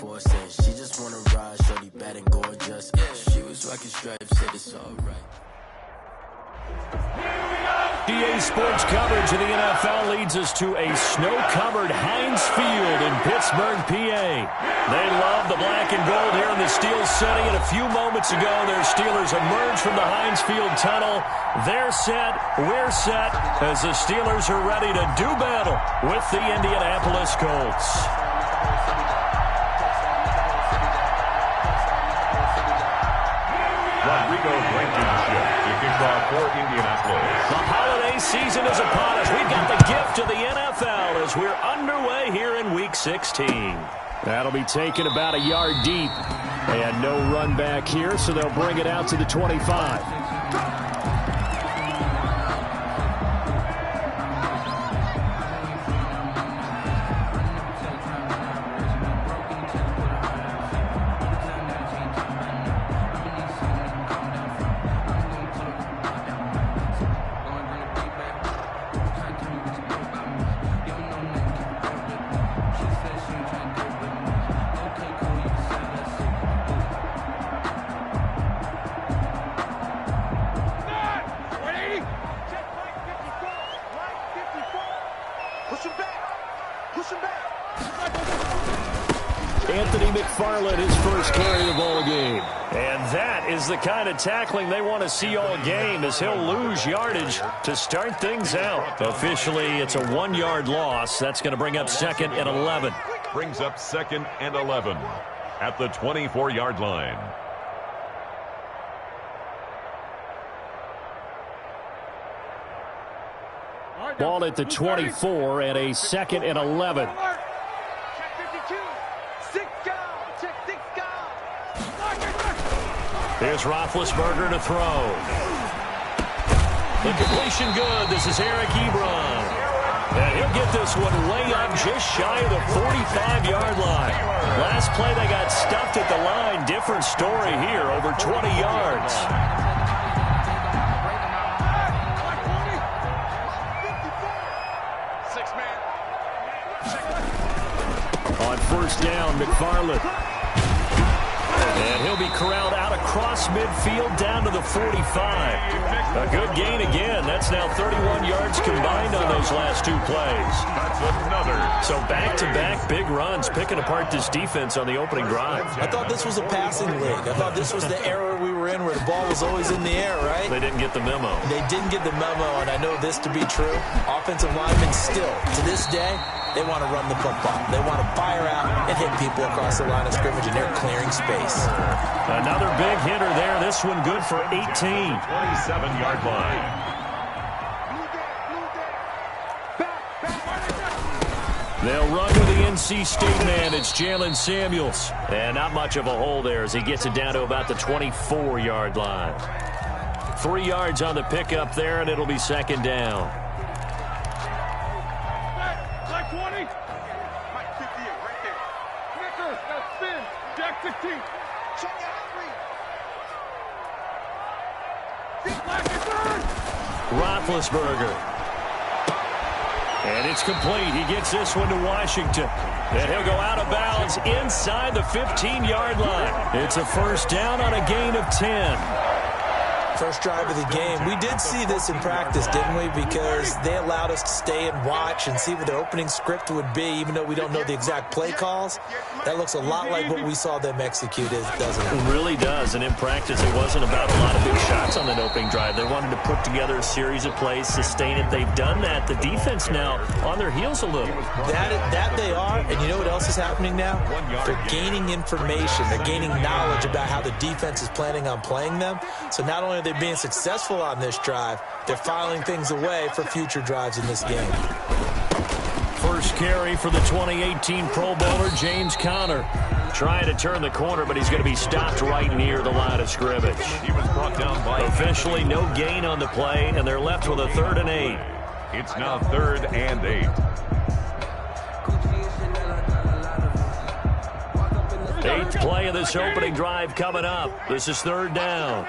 PS4 said she just wanna ride, shorty bad and gorgeous. She was rocking stripes, said it's alright. DA Sports coverage of the NFL leads us to a snow-covered Heinz Field in Pittsburgh, PA. They love the black and gold here in the Steel City, and a few moments ago, their Steelers emerged from the Heinz Field tunnel. They're set, we're set, as the Steelers are ready to do battle with the Indianapolis Colts. Rodrigo Blankenship kicking off for Indianapolis. The holiday season is upon us. We've got the gift of the NFL as we're underway here in Week 16. That'll be taken about a yard deep. And no run back here, so they'll bring it out to the 25. His first carry of the ball game. And that is the kind of tackling they want to see all game, as he'll lose yardage to start things out. Officially, it's a 1-yard loss. That's going to bring up 2nd and 11. Brings up 2nd and 11 at the 24-yard line. Ball at the 24 and a 2nd and 11. Here's Roethlisberger to throw. The completion good. This is Eric Ebron. And he'll get this one way up just shy of the 45-yard line. Last play they got stuffed at the line. Different story here, over 20 yards. On first down, McFarland. And he'll be corralled out across midfield down to the 45. A good gain again. That's now 31 yards combined on those last 2 plays. That's another. So back-to-back big runs, picking apart this defense on the opening drive. I thought this was a passing league. I thought this was the era we were in where the ball was always in the air, right? They didn't get the memo. They didn't get the memo, and I know this to be true. Offensive linemen still, to this day, they want to run the football. They want to fire out and hit people across the line of scrimmage, and they're clearing space. Another big hitter there. This one good for 18. 27-yard line. They'll run with the NC State man. It's Jalen Samuels. And not much of a hole there as he gets it down to about the 24-yard line. 3 yards on the pickup there, and it'll be 2nd down. Roethlisberger. And it's complete. He gets this one to Washington. And he'll go out of bounds inside the 15-yard line. It's a first down on a gain of 10. First drive of the game. We did see this in practice, didn't we? Because they allowed us to stay and watch and see what their opening script would be, even though we don't know the exact play calls. That looks a lot like what we saw them execute, doesn't it? It really does. And in practice, it wasn't about a lot of big shots on that opening drive. They wanted to put together a series of plays, sustain it. They've done that. The defense now on their heels a little. That they are. And you know what else is happening now? They're gaining information. They're gaining knowledge about how the defense is planning on playing them. So not only are they being successful on this drive, they're filing things away for future drives in this game. First carry for the 2018 Pro Bowler, James Conner. Trying to turn the corner, but he's going to be stopped right near the line of scrimmage. He was brought down by... Officially no gain on the play, and they're left with a 3rd and 8. It's now 3rd and 8. 8th play of this opening drive coming up. This is 3rd down.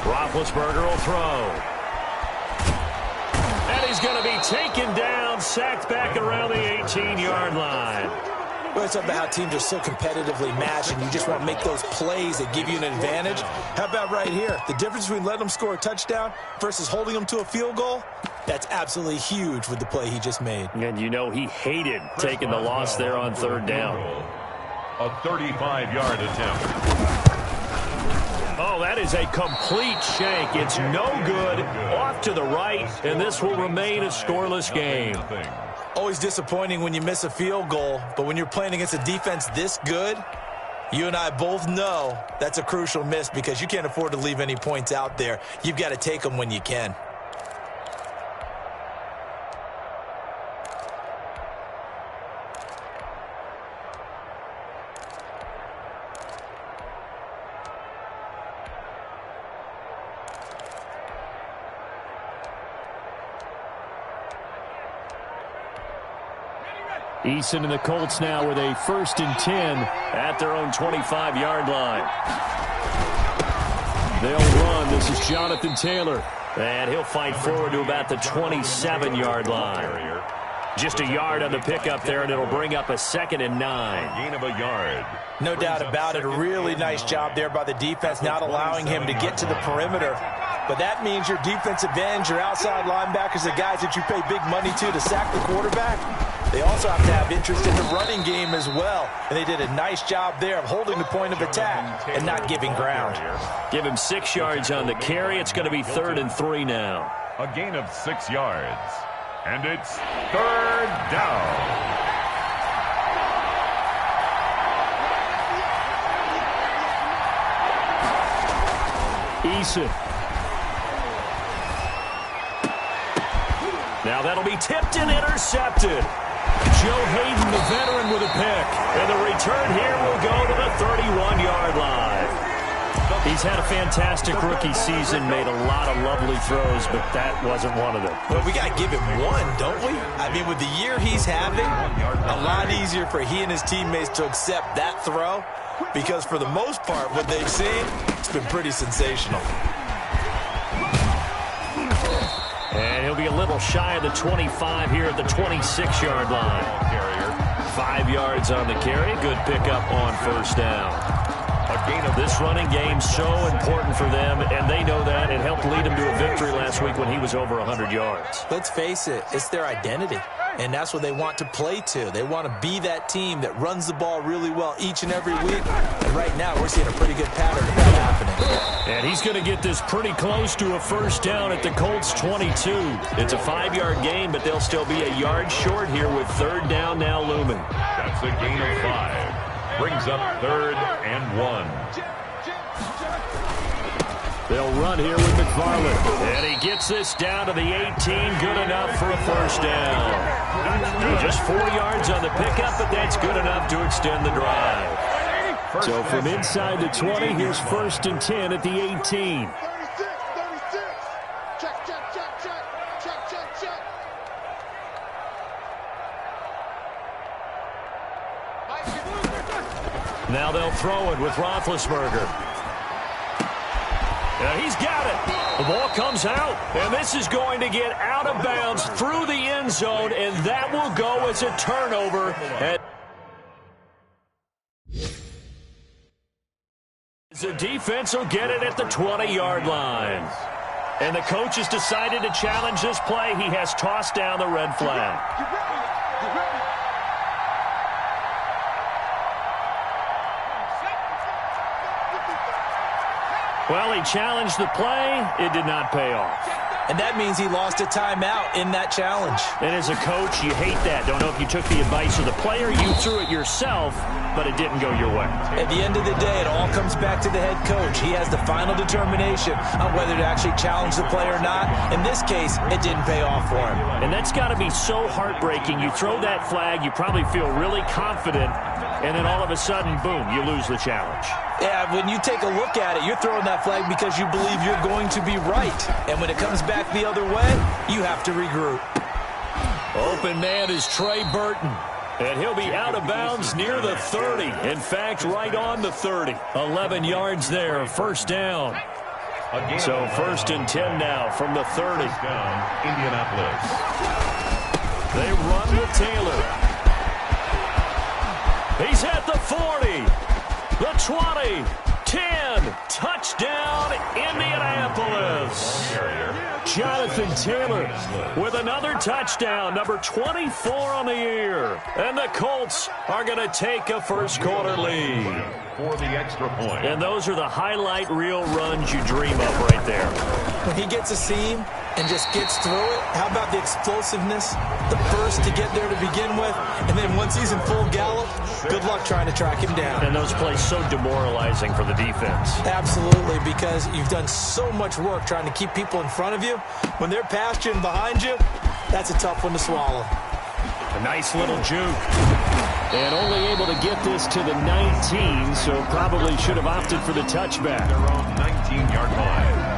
Roethlisberger will throw. he's going to be taken down, sacked back around the 18-yard line. Well, it's about how teams are so competitively matched, and you just want to make those plays that give you an advantage. How about right here? The difference between letting them score a touchdown versus holding them to a field goal, that's absolutely huge with the play he just made. And you know he hated taking the loss there on third down. A 35-yard attempt. Oh, that is a complete shank. It's no good. Off to the right, and this will remain a scoreless game. Always disappointing when you miss a field goal, but when you're playing against a defense this good, you and I both know that's a crucial miss because you can't afford to leave any points out there. You've got to take them when you can. Eason and the Colts now with a 1st and 10 at their own 25-yard line. They'll run. This is Jonathan Taylor. And he'll fight forward to about the 27-yard line. Just a yard on the pickup there, and it'll bring up a 2nd and 9. Gain of a yard. No doubt about it. A really nice job there by the defense, not allowing him to get to the perimeter. But that means your defensive ends, your outside linebackers, the guys that you pay big money to sack the quarterback, they also have to have interest in the running game as well. And they did a nice job there of holding the point of attack and not giving ground. Give him 6 yards on the carry. It's going to be 3rd and 3 now. A gain of 6 yards. And it's 3rd down. Eason. Now that'll be tipped and intercepted. Joe Hayden, the veteran, with a pick. And the return here will go to the 31-yard line. He's had a fantastic rookie season, made a lot of lovely throws, but that wasn't one of them. Well, we got to give him one, don't we? I mean, with the year he's having, a lot easier for he and his teammates to accept that throw because for the most part, what they've seen, it's been pretty sensational. And he'll be a little shy of the 25 here at the 26-yard line. 5 yards on the carry. Good pickup on 1st down. This running game so important for them, and they know that. It helped lead them to a victory last week when he was over 100 yards. Let's face it, it's their identity, and that's what they want to play to. They want to be that team that runs the ball really well each and every week, and right now we're seeing a pretty good pattern of that happening. And he's going to get this pretty close to a 1st down at the Colts 22. It's a 5-yard gain, but they'll still be a yard short here with 3rd down now looming. That's a gain of 5. Brings up 3rd and 1. They'll run here with McFarland. And he gets this down to the 18. Good enough for a 1st down. Just 4 yards on the pickup, but that's good enough to extend the drive. So from inside the 20, here's 1st and 10 at the 18. Now they'll throw it with Roethlisberger. And he's got it. The ball comes out, and this is going to get out of bounds through the end zone, and that will go as a turnover. And the defense will get it at the 20-yard line. And the coach has decided to challenge this play. He has tossed down the red flag. Well, he challenged the play. It did not pay off. And that means he lost a timeout in that challenge. And as a coach, you hate that. Don't know if you took the advice of the player, you threw it yourself, but it didn't go your way. At the end of the day, it all comes back to the head coach. He has the final determination on whether to actually challenge the play or not. In this case, it didn't pay off for him. And that's got to be so heartbreaking. You throw that flag, you probably feel really confident, and then all of a sudden, boom, you lose the challenge. Yeah, when you take a look at it, you're throwing that flag because you believe you're going to be right. And when it comes back the other way, you have to regroup. Open man is Trey Burton. And he'll be out of bounds near the 30. In fact, right on the 30. 11 yards there, 1st down. So 1st and 10 now from the 30. Down, Indianapolis. They run with Taylor. He's at the 40, the 20, 10. Touchdown, Indianapolis. Jonathan Taylor with another touchdown, number 24 on the year. And the Colts are going to take a first-quarter lead. For the extra point. And those are the highlight reel runs you dream of right there. When he gets a seam and just gets through it, how about the explosiveness? The burst to get there to begin with, and then once he's in full gallop, good luck trying to track him down. And those plays so demoralizing for the defense. Absolutely, because you've done so much work trying to keep people in front of you. When they're past you and behind you, that's a tough one to swallow. A nice little juke. And only able to get this to the 19, so probably should have opted for the touchback. Their own 19-yard line.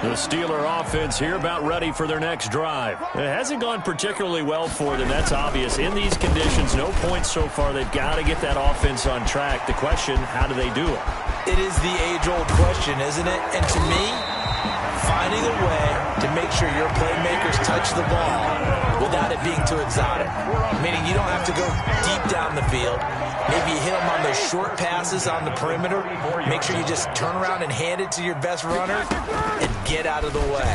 The Steeler offense here about ready for their next drive. It hasn't gone particularly well for them, that's obvious. In these conditions, no points so far. They've got to get that offense on track. The question, how do they do it? It is the age-old question, isn't it? And to me, finding a way to make sure your playmakers touch the ball without it being too exotic. Meaning you don't have to go deep down the field. Maybe you hit them on those short passes on the perimeter. Make sure you just turn around and hand it to your best runner and get out of the way.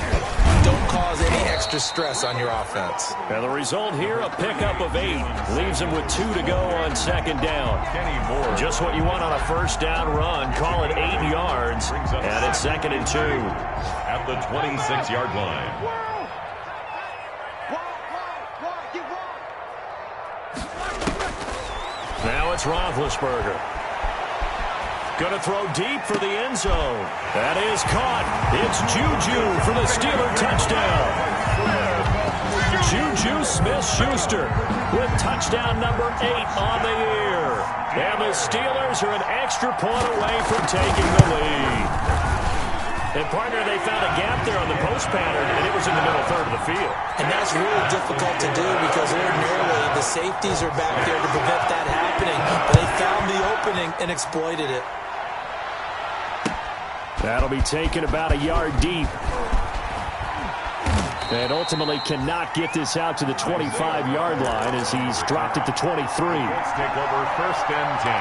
Don't cause any extra stress on your offense. And the result here, a pickup of 8. Leaves them with 2 to go on 2nd down. Just what you want on a first down run. Call it 8 yards. And it's 2nd and 2. At the 26-yard line. Now it's Roethlisberger. Going to throw deep for the end zone. That is caught. It's Juju for the Steeler touchdown. Juju Smith-Schuster with touchdown number 8 on the year. And the Steelers are an extra point away from taking the lead. And, partner, they found a gap there on the post pattern, and it was in the middle third of the field. And that's really difficult to do because ordinarily the safeties are back there to prevent that happening. But they found the opening and exploited it. That'll be taken about a yard deep. And ultimately cannot get this out to the 25-yard line as he's dropped at the 23. Let's take over 1st and 10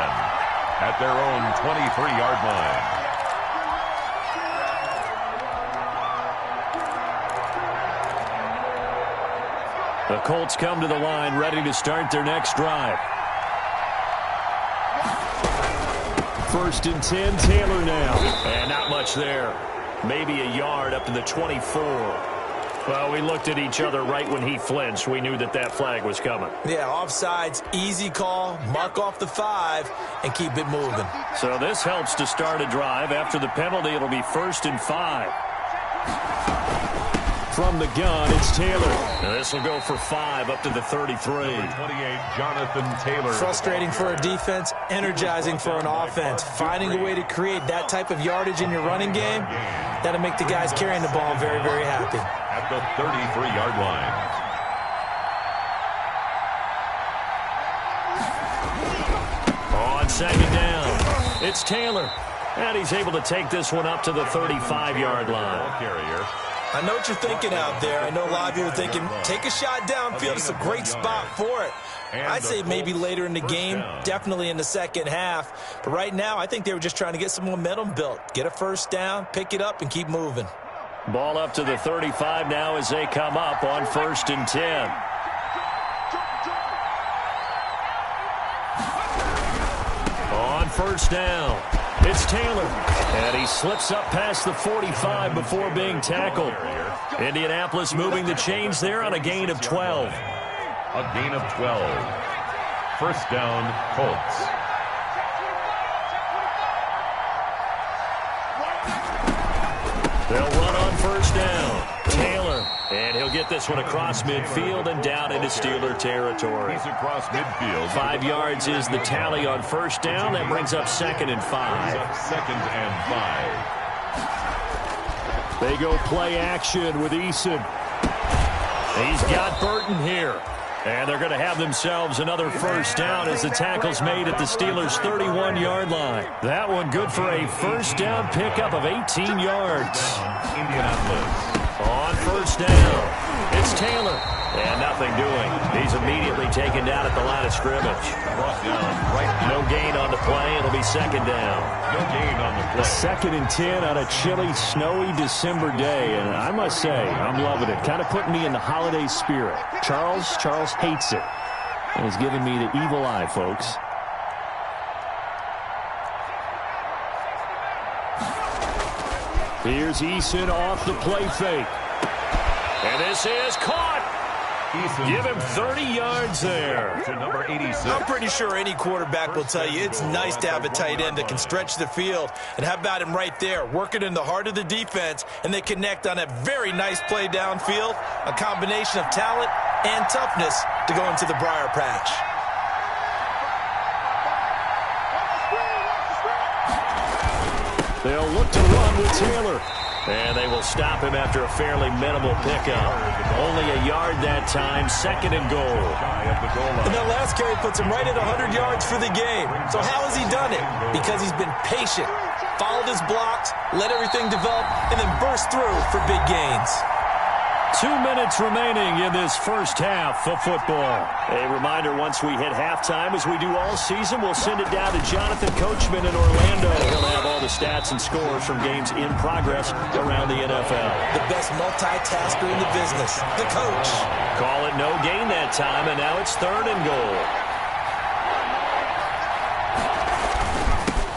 at their own 23-yard line. The Colts come to the line ready to start their next drive. 1st and 10, Taylor now. And not much there. Maybe a yard up to the 24. Well, we looked at each other right when he flinched. We knew that that flag was coming. Yeah, offsides, easy call, mark off the 5, and keep it moving. So this helps to start a drive. After the penalty, it'll be 1st and 5. From the gun, it's Taylor. Now this will go for 5 up to the 33. Number 28, Jonathan Taylor. Frustrating for a defense, energizing for an offense. Finding a way to create that type of yardage in your running game, that'll make the guys carrying the ball very, very happy. At the 33-yard line. On 2nd down, it's Taylor. And he's able to take this one up to the 35-yard line. Carrier. I know what you're thinking out there. I know a lot of you are thinking, take a shot downfield. It's a great spot for it. I'd say maybe later in the game, definitely in the second half. But right now, I think they were just trying to get some momentum built. Get a first down, pick it up, and keep moving. Ball up to the 35 now as they come up on 1st and 10. On 1st down, it's Taylor. And he slips up past the 45 before being tackled. Indianapolis moving the chains there on a gain of 12. A gain of 12. 1st down, Colts. They'll run on 1st down. Taylor. And he'll get this one across midfield and down into Steeler territory. He's across midfield. 5 yards is the tally on 1st down. That brings up 2nd and 5. 2nd and 5. They go play action with Eason. He's got Burton here. And they're going to have themselves another first down as the tackle's made at the Steelers' 31-yard line. That one good for a first down pickup of 18 yards. Indianapolis. On first down, it's Taylor. And nothing doing. He's immediately taken down at the line of scrimmage. Brought down right. No gain on the play. It'll be second down. No gain on the play. Second and 10 on a chilly, snowy December day. And I must say, I'm loving it. Kind of putting me in the holiday spirit. Charles hates it. And he's giving me the evil eye, folks. Here's Eason off the play fake. And this is caught. Give him 30 yards there. To number 86. I'm pretty sure any quarterback will tell you it's nice to have a tight end that can stretch the field. And how about him right there, working in the heart of the defense, and they connect on a very nice play downfield, a combination of talent and toughness to go into the briar patch. They'll look to run with Taylor. And they will stop him after a fairly minimal pickup. Only a yard that time, second and goal. And that last carry puts him right at 100 yards for the game. So how has he done it? Because he's been patient, followed his blocks, let everything develop, and then burst through for big gains. 2 minutes remaining in this first half of football. A reminder, once we hit halftime, as we do all season, we'll send it down to Jonathan Coachman in Orlando. He'll have all the stats and scores from games in progress around the NFL. The best multitasker in the business, the coach. Call it no gain that time, and now it's third and goal.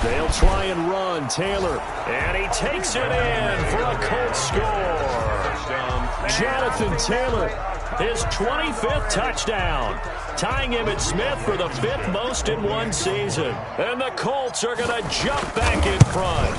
They'll try and run. Taylor. And he takes it in for a Colts score. Jonathan Taylor. His 25th touchdown, tying him at Smith for the 5th most in one season. And the Colts are going to jump back in front.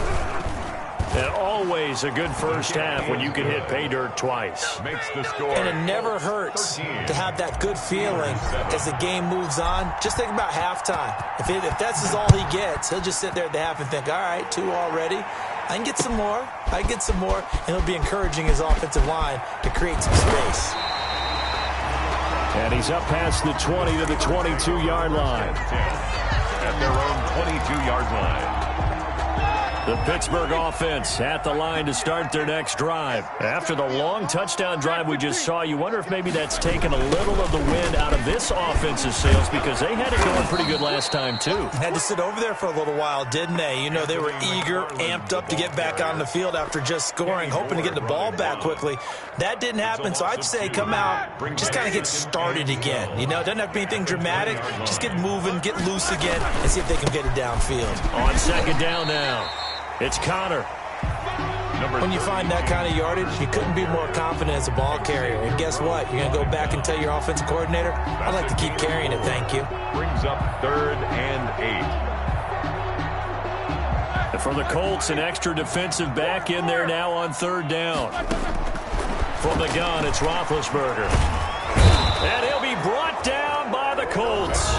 And always a good first half when you can hit pay dirt twice. Makes the score. And it never hurts to have that good feeling as the game moves on. Just think about halftime. If that's all he gets, he'll just sit there at the half and think, all right, 2 already. I can get some more. I can get some more. And he'll be encouraging his offensive line to create some space. And he's up past the 20 to the 22-yard line. At their own 22-yard line. The Pittsburgh offense at the line to start their next drive. After the long touchdown drive we just saw, you wonder if maybe that's taken a little of the wind out of this offense's sails, because they had it going pretty good last time, too. Had to sit over there for a little while, didn't they? You know, they were eager, amped up to get back on the field after just scoring, hoping to get the ball back quickly. That didn't happen, so I'd say come out, just kind of get started again. You know, it doesn't have to be anything dramatic. Just get moving, get loose again, and see if they can get it downfield. On second down now. It's Connor. When you find that kind of yardage, you couldn't be more confident as a ball carrier. And guess what? You're going to go back and tell your offensive coordinator, I'd like to keep carrying it, thank you. Brings up 3rd and 8. And for the Colts, an extra defensive back in there now on 3rd down. From the gun, it's Roethlisberger. And he'll be brought down by the Colts.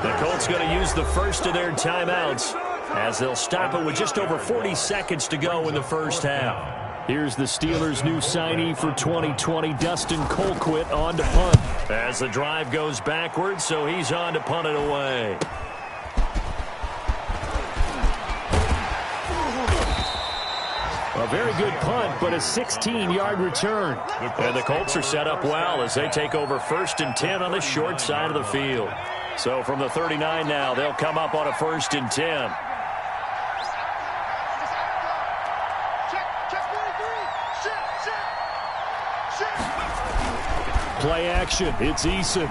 The Colts going to use the first of their timeouts, as they'll stop it with just over 40 seconds to go in the first half. Here's the Steelers' new signee for 2020, Dustin Colquitt, on to punt. As the drive goes backwards, so he's on to punt it away. A very good punt, but a 16-yard return. And the Colts are set up well as they take over 1st and 10 on the short side of the field. So from the 39 now, they'll come up on a 1st and 10. Play action. It's Eason.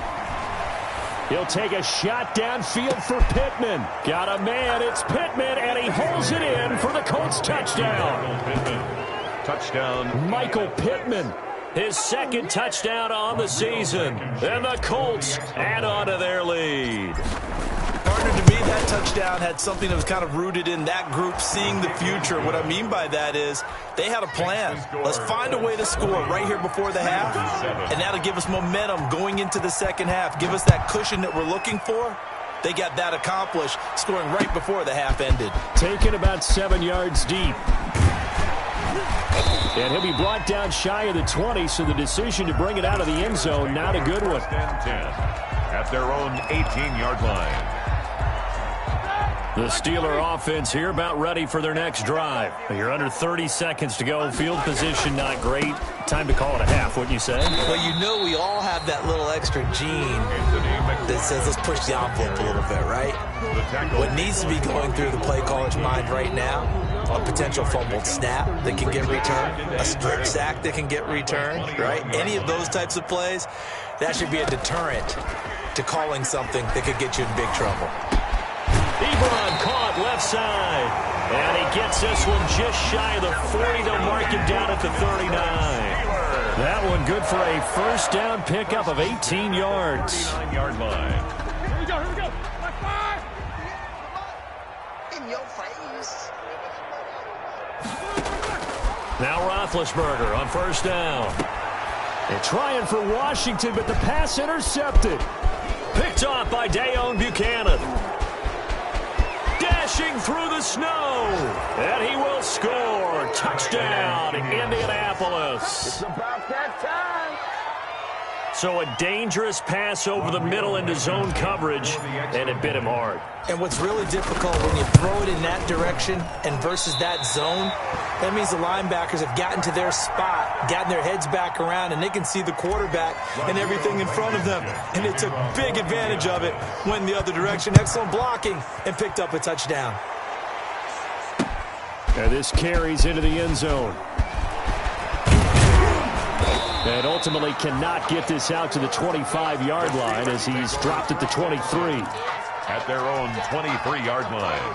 He'll take a shot downfield for Pittman. Got a man. It's Pittman, and he holds it in for the Colts touchdown. Touchdown. Michael Pittman. His 2nd touchdown on the season. And the Colts add on to their lead. Partner, to me, that touchdown had something that was kind of rooted in that group seeing the future. What I mean by that is they had a plan. Let's find a way to score right here before the half, and that'll give us momentum going into the second half. Give us that cushion that we're looking for. They got that accomplished, scoring right before the half ended. Taken about 7 yards deep. And he'll be brought down shy of the 20, so the decision to bring it out of the end zone, not a good one. 10 at their own 18-yard line. The Steeler offense here about ready for their next drive. You're under 30 seconds to go. Field position not great. Time to call it a half, wouldn't you say? Well, you know we all have that little extra gene that says let's push the envelope a little bit, right? What needs to be going through the play caller's mind right now, a potential fumbled snap that can get returned, a strip sack that can get returned, right? Any of those types of plays, that should be a deterrent to calling something that could get you in big trouble. Ebron caught left side. And he gets this one just shy of the 40. They'll mark him down at the 39. That one good for a first down pickup of 18 yards. 39-yard line. Here we go. Left side. In your face. Now Roethlisberger on first down. And trying for Washington, but the pass intercepted. Picked off by Dayon Buchanan. Dashing through the snow. And he will score. Touchdown, Indianapolis. It's about that time. So a dangerous pass over the middle into zone coverage, and it bit him hard. And what's really difficult when you throw it in that direction and versus that zone, that means the linebackers have gotten to their spot, gotten their heads back around, and they can see the quarterback and everything in front of them. And they took big advantage of it, went in the other direction, excellent blocking, and picked up a touchdown. And this carries into the end zone. And ultimately cannot get this out to the 25-yard line as he's dropped at the 23. At their own 23-yard line.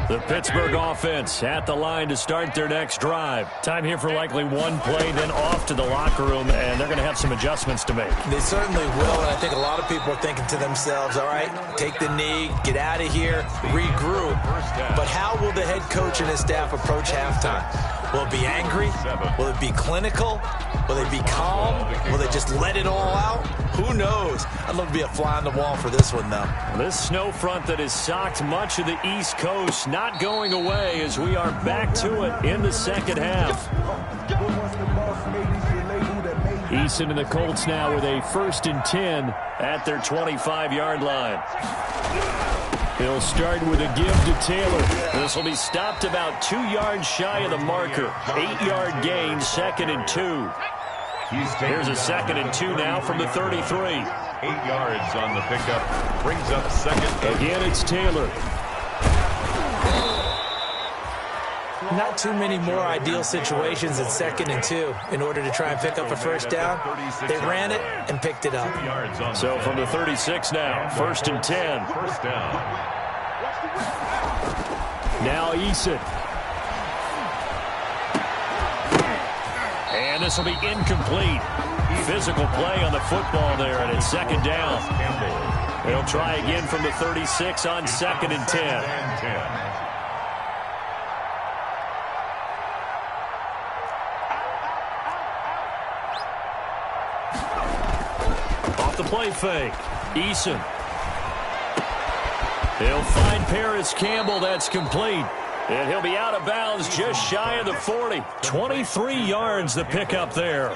The Pittsburgh offense at the line to start their next drive. Time here for likely one play, then off to the locker room, and they're going to have some adjustments to make. They certainly will, and I think a lot of people are thinking to themselves, all right, take the knee, get out of here, regroup. But how will the head coach and his staff approach halftime? Will it be angry? Will it be clinical? Will they be calm? Will they just let it all out? Who knows? I'd love to be a fly on the wall for this one, though. This snow front that has socked much of the East Coast not going away as we are back to it in the second half. Eason and the Colts now with a 1st and 10 at their 25-yard line. He'll start with a give to Taylor. This will be stopped about 2 yards shy of the marker. 8-yard gain, 2nd and 2. Here's a 2nd and 2 now from the 33. 8 yards on the pickup. Brings up 2nd. Again, it's Taylor. Not too many more ideal situations at 2nd and 2 in order to try and pick up a first down. They ran it and picked it up. So from the 36 now, 1st and 10. First down. Now Eason. And this will be incomplete. Physical play on the football there, and it's 2nd down. They'll try again from the 36 on 2nd and 10. Off the play fake. Eason. He'll find Paris Campbell. That's complete. And he'll be out of bounds just shy of the 40. 23 yards the pickup there.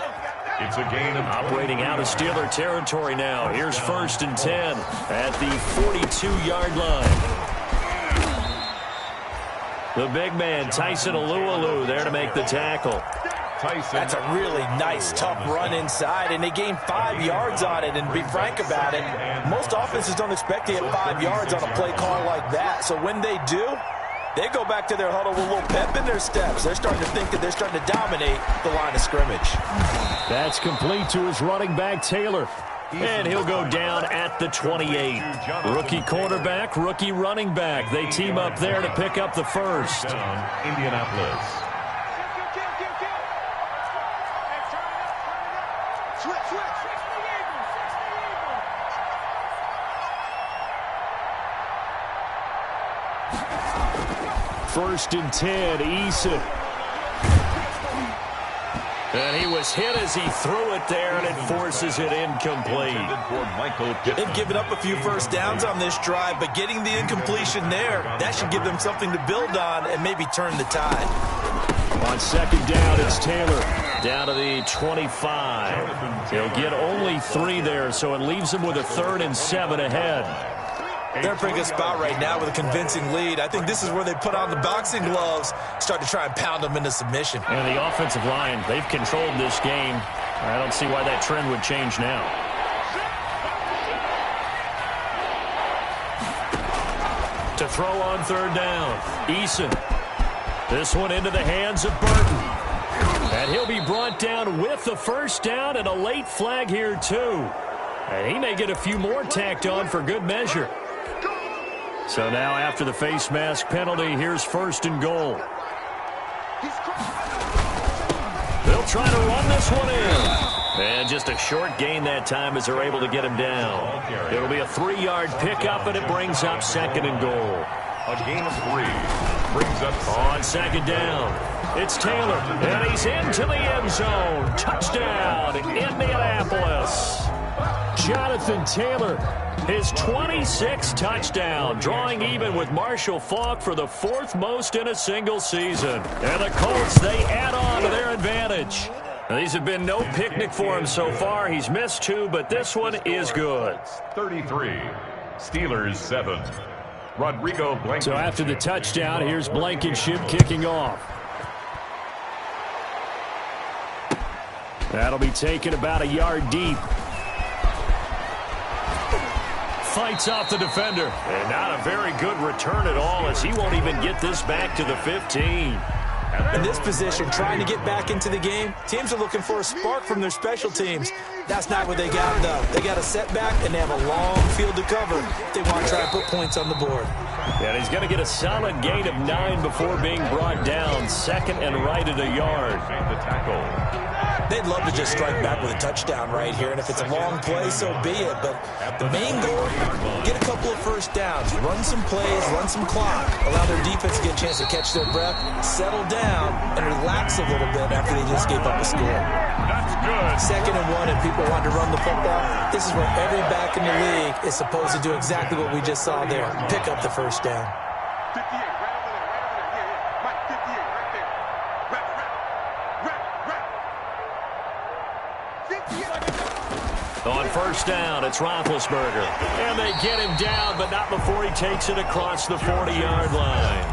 It's a gain of operating out of Steeler territory now. Here's 1st and 10 at the 42-yard line. The big man, Tyson Alualu, there to make the tackle. That's a really nice, tough run inside, and they gained 5 yards on it. And to be frank about it, most offenses don't expect to get 5 yards on a play call like that. So when they do, they go back to their huddle with a little pep in their steps. They're starting to think that they're starting to dominate the line of scrimmage. That's complete to his running back, Taylor. And he'll go down at the 28. Rookie quarterback, rookie running back. They team up there to pick up the first. Indianapolis. First and 10, Eason. And he was hit as he threw it there, and it forces it incomplete. They've given up a few first downs on this drive, but getting the incompletion there, that should give them something to build on and maybe turn the tide. On second down, it's Taylor down to the 25. He'll get only 3 there, so it leaves him with a 3rd and 7 ahead. They're in a pretty good spot right now with a convincing lead. I think this is where they put on the boxing gloves, start to try and pound them into submission. And the offensive line, they've controlled this game. I don't see why that trend would change now. To throw on 3rd down, Eason. This one into the hands of Burton. And he'll be brought down with the 1st down and a late flag here too. And he may get a few more tacked on for good measure. So now after the face mask penalty, here's 1st and goal. They'll try to run this one in. And just a short gain that time as they're able to get him down. It'll be a 3-yard pickup, and it brings up 2nd and goal. A gain of 3 brings up on 2nd down. It's Taylor, and he's into the end zone. Touchdown, Indianapolis. Jonathan Taylor, his 26th touchdown, drawing even with Marshall Faulk for the 4th most in a single season. And the Colts, they add on to their advantage. Now, these have been no picnic for him so far. He's missed 2, but this one is good. 33, Steelers 7. Rodrigo Blankenship. So after the touchdown, here's Blankenship kicking off. That'll be taken about a yard deep. Fights off the defender. And not a very good return at all, as he won't even get this back to the 15. In this position, trying to get back into the game, teams are looking for a spark from their special teams. That's not what they got, though. They got a setback, and they have a long field to cover if they want to try and put points on the board. And he's going to get a solid gain of 9 before being brought down. 2nd and right at a yard. The tackle. They'd love to just strike back with a touchdown right here, and if it's a long play, so be it. But the main goal, get a couple of first downs, run some plays, run some clock, allow their defense to get a chance to catch their breath, settle down, and relax a little bit after they just gave up a score. That's good. 2nd and 1, and people want to run the football. This is where every back in the league is supposed to do exactly what we just saw there, pick up the 1st down. 58, right over there, yeah. Mike, 58, right there. On 1st down, it's Roethlisberger. And they get him down, but not before he takes it across the 40-yard line.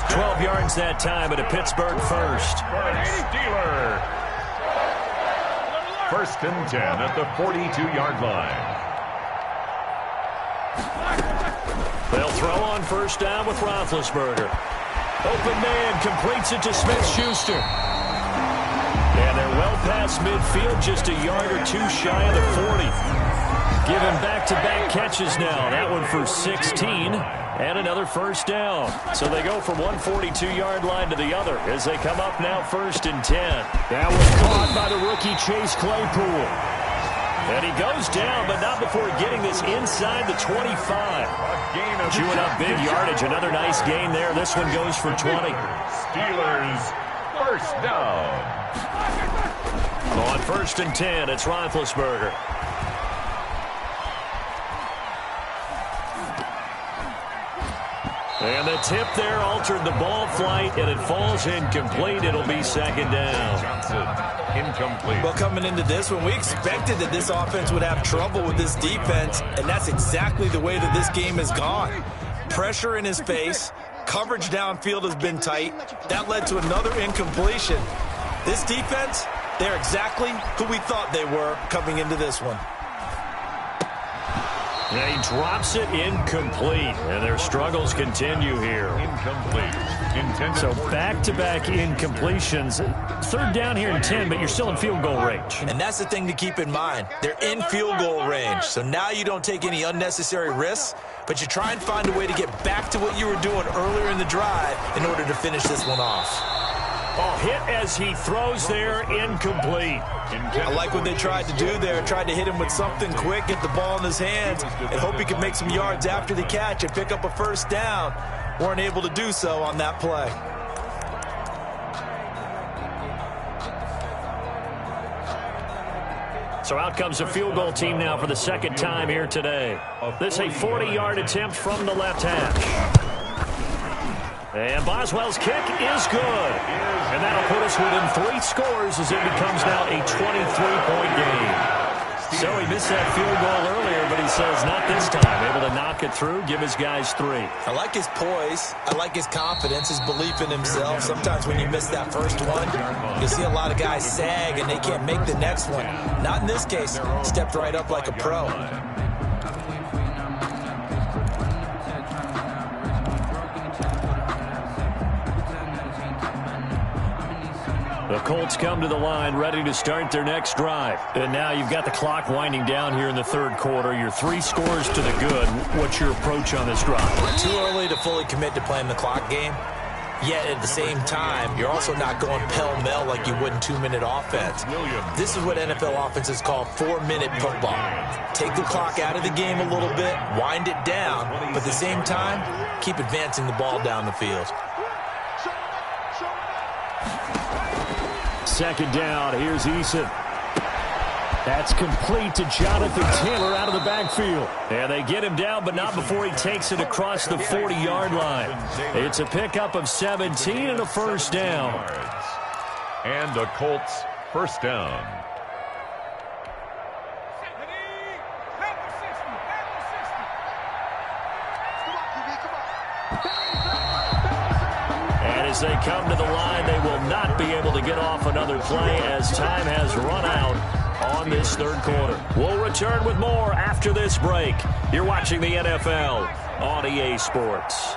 12 yards that time at a Pittsburgh 1st. Steeler. 1st and 10 at the 42-yard line. They'll throw on 1st down with Roethlisberger. Open man completes it to Smith-Schuster. And they're well past midfield, just a yard or 2 shy of the 40. Given back-to-back catches now. That one for 16 and another 1st down. So they go from one 42-yard line to the other as they come up now 1st and 10. That was caught by the rookie Chase Claypool. And he goes down, but not before getting this inside the 25. Chewing up big yardage. Another nice gain there. This one goes for 20. Steelers 1st down. On 1st and 10, it's Roethlisberger. And the tip there altered the ball flight, and it falls incomplete. It'll be 2nd down. Johnson, incomplete. Well, coming into this one, we expected that this offense would have trouble with this defense, and that's exactly the way that this game has gone. Pressure in his face, coverage downfield has been tight. That led to another incompletion. This defense, they're exactly who we thought they were coming into this one. And he drops it incomplete, and their struggles continue here. Incomplete. So back-to-back incompletions. 3rd down here and 10, but you're still in field goal range. And that's the thing to keep in mind. They're in field goal range, so now you don't take any unnecessary risks, but you try and find a way to get back to what you were doing earlier in the drive in order to finish this one off. Oh, hit as he throws there, incomplete. I like what they tried to do there. Tried to hit him with something quick, get the ball in his hands, and hope he could make some yards after the catch and pick up a 1st down. Weren't able to do so on that play. So out comes a field goal team now for the second time here today. This a 40-yard attempt from the left hash. And Boswell's kick is good. And that'll put us within 3 scores as it becomes now a 23-point game. So he missed that field goal earlier, but he says not this time. Able to knock it through, give his guys 3. I like his poise. I like his confidence, his belief in himself. Sometimes when you miss that first one, you see a lot of guys sag and they can't make the next one. Not in this case. Stepped right up like a pro. The Colts come to the line ready to start their next drive. And now you've got the clock winding down here in the third quarter. You're 3 scores to the good. What's your approach on this drive? Too early to fully commit to playing the clock game. Yet at the same time, you're also not going pell-mell like you would in 2-minute offense. This is what NFL offenses call 4-minute football. Take the clock out of the game a little bit, wind it down, but at the same time, keep advancing the ball down the field. Second down, here's Eason. That's complete to Jonathan Taylor out of the backfield. And they get him down, but not before he takes it across the 40-yard line. It's a pickup of 17 and a first down. And a Colts first down. And as they come to the line, they will not be able to get off another play as time has run out on this third quarter. We'll return with more after this break. You're watching the NFL on EA Sports.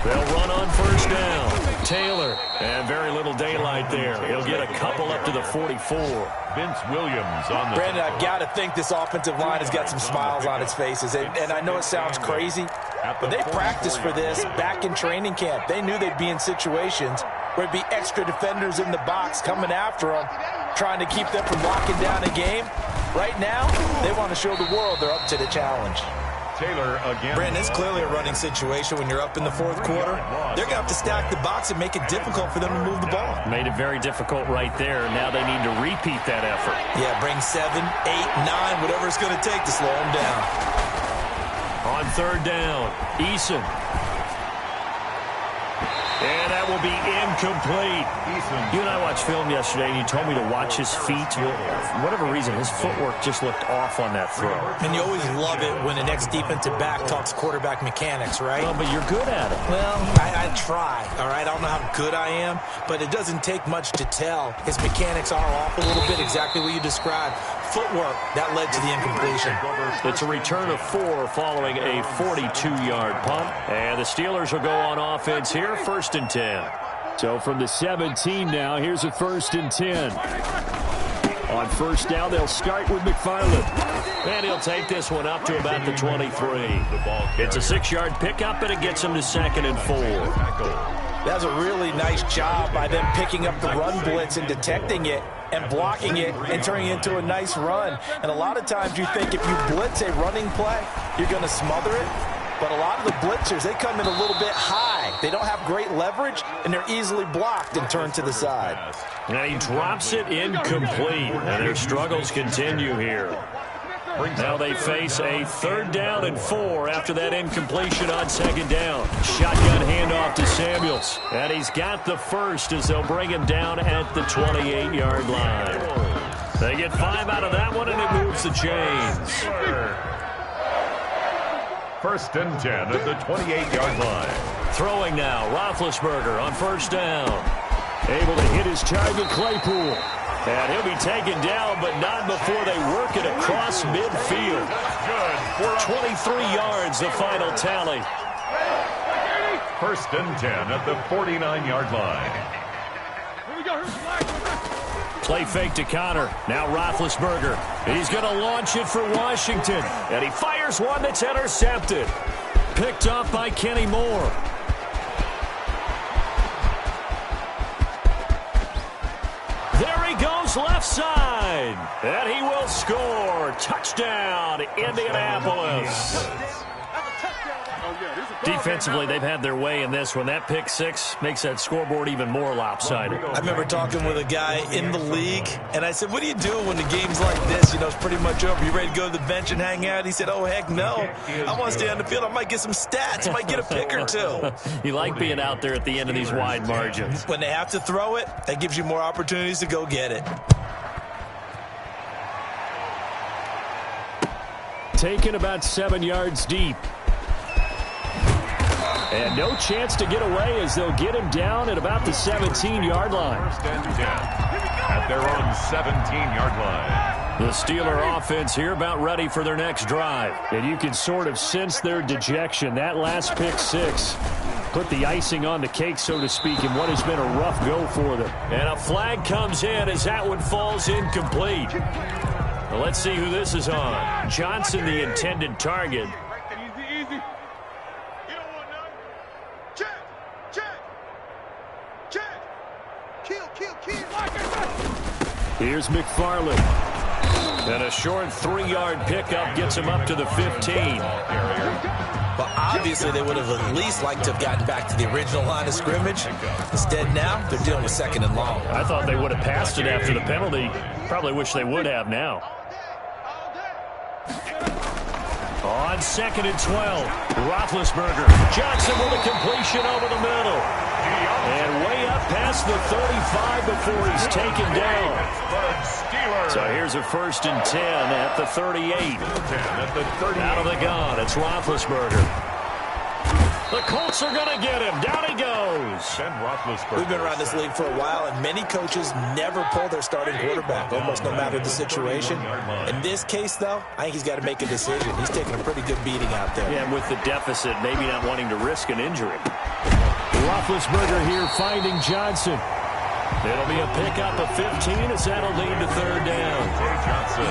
They'll run on first down. Taylor, and very little daylight there. He'll get a couple up to the 44. Vince Williams on the... Brandon, I've got to think this offensive line has got some smiles on its faces. And I know it sounds crazy, but they practiced for this back in training camp. They knew they'd be in situations where it'd be extra defenders in the box coming after them, trying to keep them from locking down a game. Right now, they want to show the world they're up to the challenge. Taylor again. Brandon, it's clearly a running situation when you're up in the fourth quarter. They're going to have to stack the box and make it difficult for them to move the ball. Made it very difficult right there. Now they need to repeat that effort. Yeah, bring 7, 8, 9, whatever it's going to take to slow them down. On third down, Eason. And that will be incomplete. You and I watched film yesterday, and you told me to watch his feet. Well, for whatever reason, his footwork just looked off on that throw. And you always love it when the next defensive back talks quarterback mechanics, right? Well, but you're good at it. Well, I try, all right? I don't know how good I am, but it doesn't take much to tell. His mechanics are off a little bit, exactly what you described. Footwork, that led to the incompletion. It's a return of 4 following a 42-yard punt. And the Steelers will go on offense here, 1st and 10. So from the 17 now, here's a 1st and 10. On first down, they'll start with McFarland. And he'll take this one up to about the 23. It's a 6-yard pickup, and it gets him to 2nd and 4. That's a really nice job by them picking up the run blitz and detecting it and blocking it and turning it into a nice run. And a lot of times you think if you blitz a running play, you're going to smother it. But a lot of the blitzers, they come in a little bit high. They don't have great leverage, and they're easily blocked and turned to the side. And he drops it incomplete. And their struggles continue here. Now they face a 3rd down and 4 after that incompletion on 2nd down. Shotgun handoff to Samuels. And he's got the first as they'll bring him down at the 28-yard line. They get 5 out of that one, and it moves the chains. 1st and 10 at the 28-yard line. Throwing now, Roethlisberger on 1st down. Able to hit his target, Claypool. And he'll be taken down, but not before they work it across midfield. 23 yards, the final tally. 1st and 10 at the 49-yard line. Play fake to Connor. Now Roethlisberger. He's going to launch it for Washington. And he fires one that's intercepted. Picked off by Kenny Moore. There he goes left side. And he will score. Touchdown, Indianapolis. Defensively, they've had their way in this one. That pick six makes that scoreboard even more lopsided. I remember talking with a guy in the league, and I said, what do you do when the game's like this? You know, it's pretty much over. You ready to go to the bench and hang out? He said, oh, heck no. I want to stay on the field. I might get some stats. I might get a pick or two. You like being out there at the end of these wide margins. When they have to throw it, that gives you more opportunities to go get it. Taken about 7 yards deep. And no chance to get away as they'll get him down at about the 17-yard line. First and 10 at their own 17-yard line. The Steeler offense here about ready for their next drive. And you can sort of sense their dejection. That last pick six put the icing on the cake, so to speak, in what has been a rough go for them. And a flag comes in as that one falls incomplete. Well, let's see who this is on. Johnson, the intended target. Here's McFarland. And a short 3-yard pickup gets him up to the 15. Well, obviously, they would have at least liked to have gotten back to the original line of scrimmage. Instead, now, they're dealing with second and long. I thought they would have passed it after the penalty. Probably wish they would have now. On 2nd and 12, Roethlisberger. Johnson with a completion over the middle. And way up past the 35 before he's taken down. So here's a 1st and 10 at the 38. Out of the gun, it's Roethlisberger. The Colts are going to get him. Down he goes. We've been around this league for a while, and many coaches never pull their starting quarterback, almost no matter the situation. In this case, though, I think he's got to make a decision. He's taking a pretty good beating out there. Yeah, and with the deficit, maybe not wanting to risk an injury. Roethlisberger here finding Johnson. It'll be a pickup of 15 as that'll lead to 3rd down.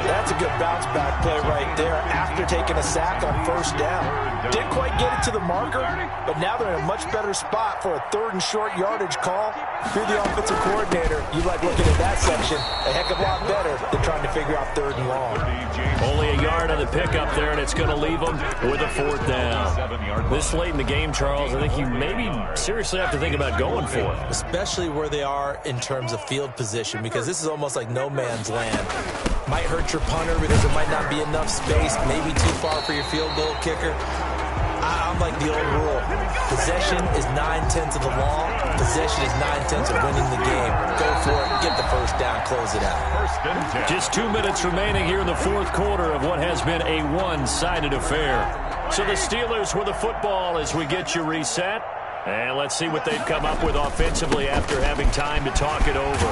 That's a good bounce back play right there after taking a sack on 1st down. Didn't quite get it to the marker, but now they're in a much better spot for a 3rd and short yardage call. If you're the offensive coordinator, you like looking at that section a heck of a lot better than trying to figure out 3rd and long. Only a yard on the pickup there, and it's going to leave them with a 4th down. This late in the game, Charles, I think you maybe seriously have to think about going for it. Especially where they are in terms of field position, because this is almost like no man's land. Might hurt your punter because there might not be enough space, maybe too far for your field goal kicker. I'm like the old rule. Possession is 9/10 of the law. Possession is 9/10 of winning the game. Go for it, get the 1st down, close it out. Just 2 minutes remaining here in the 4th quarter of what has been a one-sided affair. So the Steelers with the football as we get you reset. And let's see what they've come up with offensively after having time to talk it over.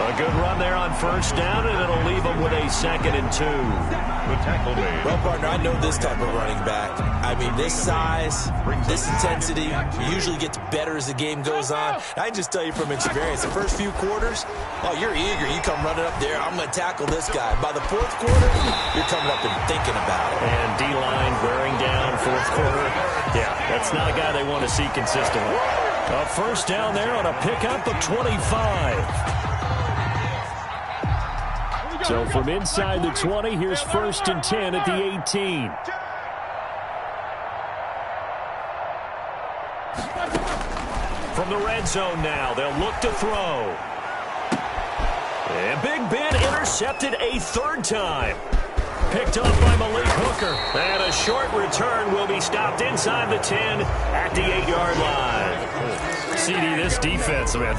A good run there on 1st down, and it'll leave them with a 2nd and 2. The tackle made. Well, partner, I know this type of running back. I mean, this size, this intensity usually gets better as the game goes on. I can just tell you from experience, the first few quarters, oh, you're eager. You come running up there, I'm going to tackle this guy. By the 4th quarter, you're coming up and thinking about it. And D-line wearing down 4th quarter. Yeah, that's not a guy they want to see consistently. A 1st down there on a pickup of 25. So from inside the 20, here's 1st and 10 at the 18. From the red zone now, they'll look to throw. And Big Ben intercepted a 3rd time. Picked off by Malik Hooker. And a short return will be stopped inside the 10 at the 8-yard line. CD, this defense, man,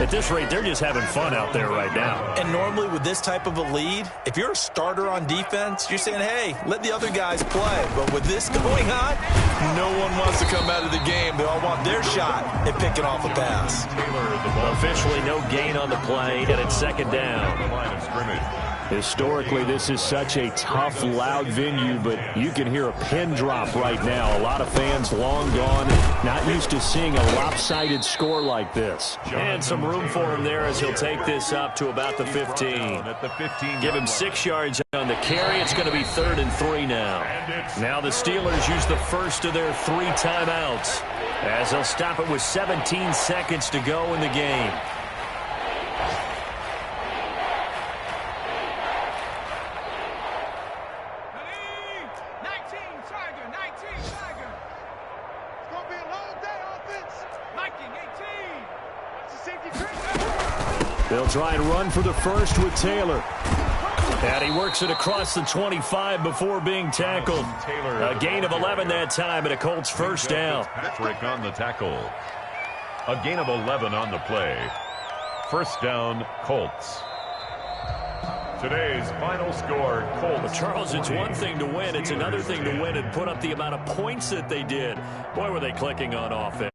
at this rate, they're just having fun out there right now. And normally with this type of a lead, if you're a starter on defense, you're saying, hey, let the other guys play. But with this going on, no one wants to come out of the game. They all want their shot at picking off a pass. Officially no gain on the play, and it's 2nd down. Historically, this is such a tough, loud venue, but you can hear a pin drop right now. A lot of fans long gone, not used to seeing a lopsided score like this. And some room for him there as he'll take this up to about the 15. Give him 6 yards on the carry. It's going to be 3rd and 3 now. Now the Steelers use the first of their 3 timeouts as they'll stop it with 17 seconds to go in the game. They'll try and run for the first with Taylor. And he works it across the 25 before being tackled. A gain of 11 that time, and a Colts first down. Patrick on the tackle. A gain of 11 on the play. First down, Colts. Today's final score, Colts. Well, Charles, it's one thing to win. It's another thing to win and put up the amount of points that they did. Boy, were they clicking on offense.